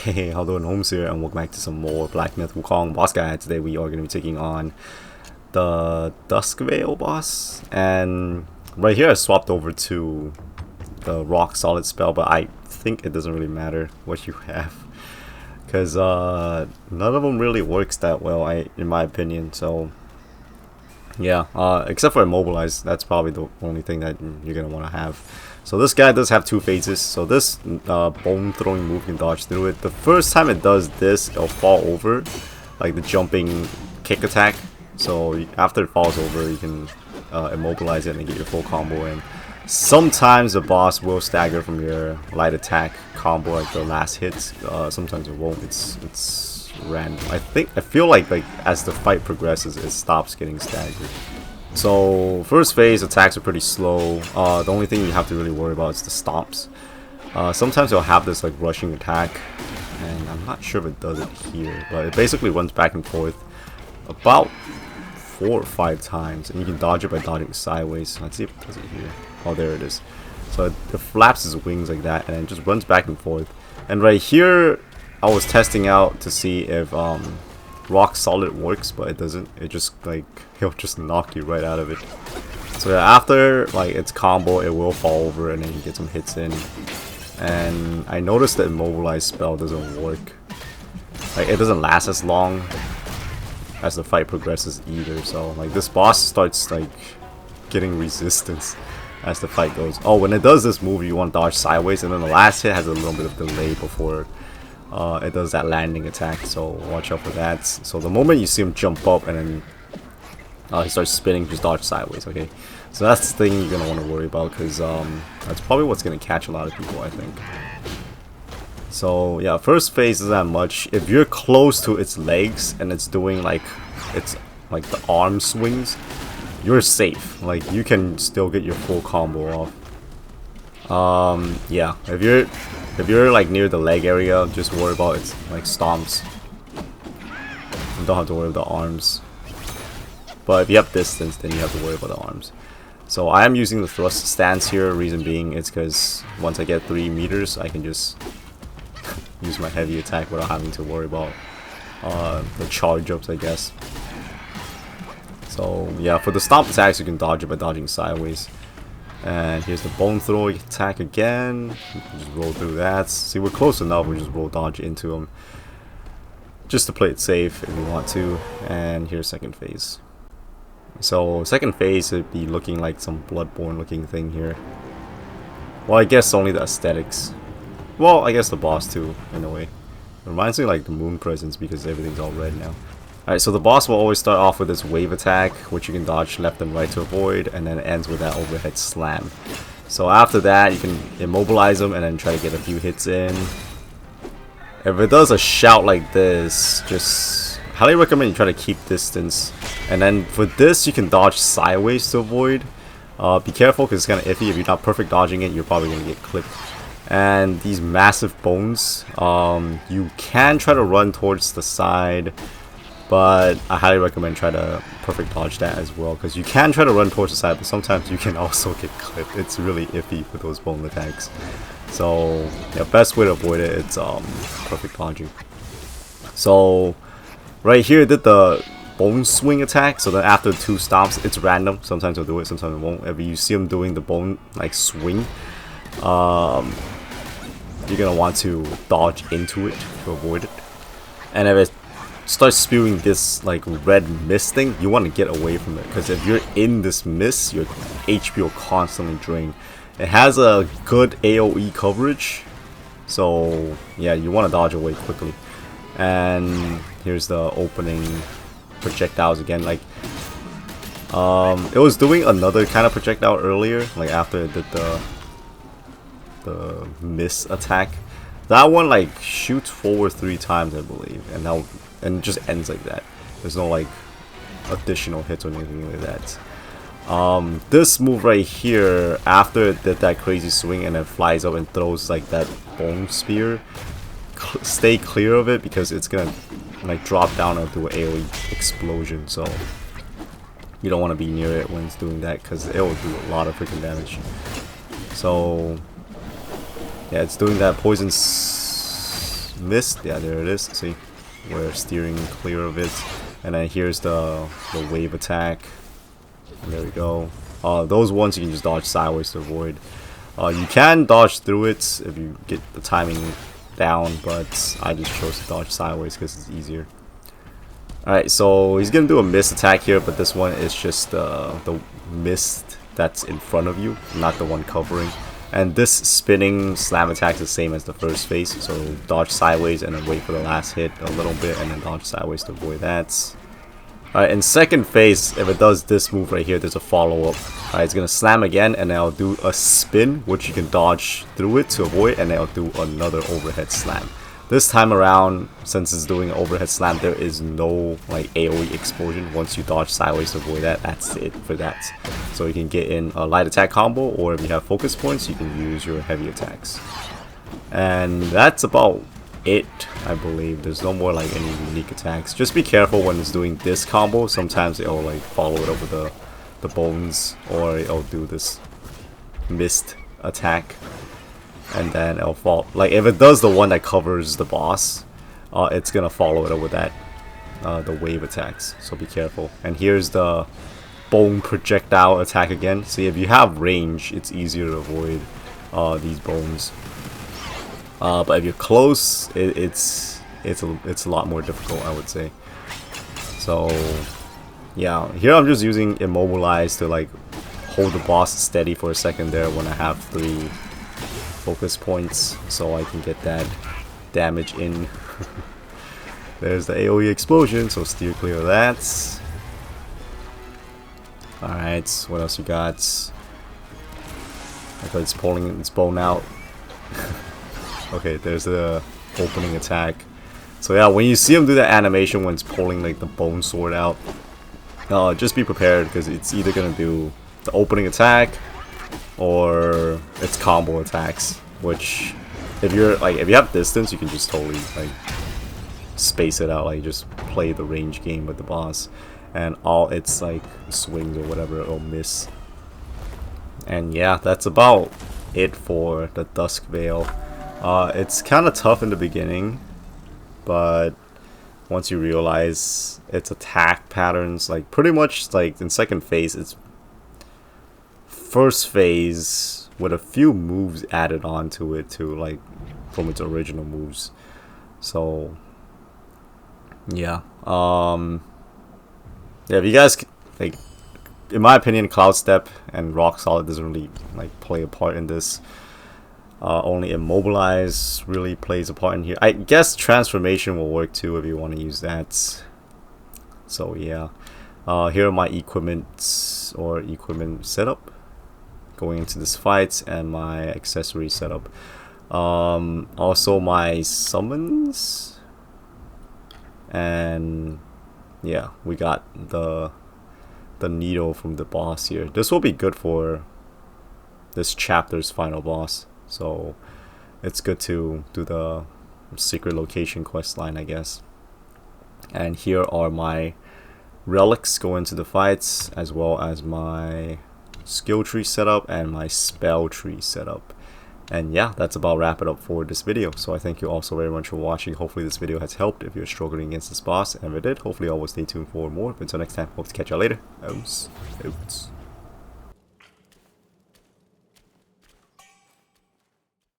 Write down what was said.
Hey, how doing, Holmes here, and welcome back to some more Black Myth WuKong boss guide. Today we are going to be taking on the Duskveil boss, and right here I swapped over to the rock solid spell, but I think it doesn't really matter what you have, because none of them really works that well, in my opinion. So yeah, except for immobilize, that's probably the only thing that you're gonna want to have. So this guy does have two phases. So this bone throwing move can dodge through it. The first time it does this, it'll fall over, like the jumping kick attack. So after it falls over, you can immobilize it and get your full combo in. Sometimes the boss will stagger from your light attack combo at the last hits. Sometimes it won't. It's random. I feel like as the fight progresses, it stops getting staggered. So first phase attacks are pretty slow. The only thing you have to really worry about is the stomps. Sometimes it'll have this like rushing attack, and I'm not sure if it does it here, but it basically runs back and forth about 4 or 5 times, and you can dodge it by dodging sideways. Let's see if it does it here. Oh, there it is. So it flaps its wings like that, and it just runs back and forth. And right here, I was testing out to see if rock solid works, but it doesn't. It just like he'll just knock you right out of it. So yeah, after like its combo, it will fall over and then you get some hits in. And I noticed that immobilize spell doesn't work. Like it doesn't last as long as the fight progresses either. So like this boss starts like getting resistance as the fight goes. Oh, when it does this move, you want to dodge sideways, and then the last hit has a little bit of delay before it does that landing attack, so watch out for that. So the moment you see him jump up and then he starts spinning, just dodge sideways, okay? So that's the thing you're going to want to worry about, because that's probably what's going to catch a lot of people, I think. So yeah, first phase isn't that much. If you're close to its legs and it's doing like the arm swings, you're safe. Like you can still get your full combo off. Yeah, if you're like near the leg area, just worry about its like stomps. You don't have to worry about the arms. But if you have distance, then you have to worry about the arms. So I am using the thrust stance here. Reason being, it's because once I get 3 meters, I can just use my heavy attack without having to worry about the charge ups, I guess. So yeah, for the stomp attacks, you can dodge it by dodging sideways. And here's the bone throw attack again. Just roll through that. See, we're close enough. We just roll dodge into him, just to play it safe if you want to. And here's second phase. So second phase would be looking like some Bloodborne looking thing here. Well, I guess only the aesthetics. Well, I guess the boss too, in a way. It reminds me like the Moon Presence because everything's all red now. Alright, so the boss will always start off with this wave attack, which you can dodge left and right to avoid, and then it ends with that overhead slam. So after that, you can immobilize him and then try to get a few hits in. If it does a shout like this, just highly recommend you try to keep distance. And then for this, you can dodge sideways to avoid. Be careful because it's kind of iffy. If you're not perfect dodging it, you're probably going to get clipped. And these massive bones, you can try to run towards the side, but I highly recommend try to perfect dodge that as well, because you can try to run towards the side, but sometimes you can also get clipped. It's really iffy with those bone attacks. So yeah, best way to avoid it, it's perfect dodging. So right here, it did the bone swing attack. So then after 2 stomps, it's random. Sometimes it'll do it, sometimes it won't. If you see him doing the bone like swing, you're gonna want to dodge into it to avoid it. And if it starts spewing this like red mist thing, you want to get away from it, because if you're in this mist, your HP will constantly drain. It has a good AoE coverage, so yeah, you want to dodge away quickly. And here's the opening projectiles again. Like it was doing another kind of projectile earlier, like after it did the miss attack. That one like shoots forward 3 times, I believe, and it just ends like that. There's no like additional hits or anything like that. This move right here, after it did that crazy swing and then flies up and throws like that bone spear, stay clear of it, because it's gonna like drop down and do an AoE explosion. So you don't want to be near it when it's doing that, because it will do a lot of freaking damage. So yeah, it's doing that poison missed. Yeah, there it is. See, we're steering clear of it. And then here's the wave attack. There we go. Those ones you can just dodge sideways to avoid. You can dodge through it if you get the timing down, but I just chose to dodge sideways because it's easier. Alright, so he's gonna do a mist attack here, but this one is just the mist that's in front of you, not the one covering. And this spinning slam attack is the same as the first phase, so dodge sideways and then wait for the last hit a little bit and then dodge sideways to avoid that. Alright, in second phase, if it does this move right here, there's a follow-up. Alright, it's gonna slam again and then I'll do a spin, which you can dodge through it to avoid, and then I'll do another overhead slam. This time around, since it's doing an overhead slam, there is no like AoE explosion. Once you dodge sideways to avoid that, that's it for that. So you can get in a light attack combo, or if you have focus points, you can use your heavy attacks. And that's about it, I believe. There's no more like any unique attacks. Just be careful when it's doing this combo. Sometimes it'll like follow it over the bones, or it'll do this mist attack. And then it'll fall, like if it does the one that covers the boss, it's gonna follow it up with that, the wave attacks, so be careful. And here's the bone projectile attack again. See, if you have range, it's easier to avoid these bones. But if you're close, it's a lot more difficult, I would say. So yeah, here I'm just using immobilize to like hold the boss steady for a second there when I have 3 focus points, so I can get that damage in. There's the AoE explosion, so steer clear of that. Alright, what else you got? I thought it's pulling its bone out. Okay, there's the opening attack. So yeah, when you see him do that animation when it's pulling like the bone sword out, just be prepared, because it's either gonna do the opening attack or it's combo attacks, which if you have distance, you can just totally like space it out, like just play the range game with the boss, and all its like swings or whatever it'll miss. And yeah, that's about it for the Duskveil. It's kind of tough in the beginning, but once you realize its attack patterns, like pretty much like in second phase, it's first phase with a few moves added on to it too, like from its original moves. So yeah, yeah, if you guys like, in my opinion, Cloud Step and Rock Solid doesn't really like play a part in this. Only Immobilize really plays a part in here. I guess Transformation will work too if you want to use that. So yeah, here are my equipment setup going into this fight, and my accessory setup. Also my summons, and yeah, we got the needle from the boss here. This will be good for this chapter's final boss, so it's good to do the secret location quest line, I guess. And here are my relics going into the fights, as well as my skill tree setup and my spell tree setup. And yeah, that's about wrap it up for this video. So I thank you all so very much for watching. Hopefully this video has helped if you're struggling against this boss, and if it did, hopefully I will stay tuned for more. But until next time, hope to catch y'all later. Outs.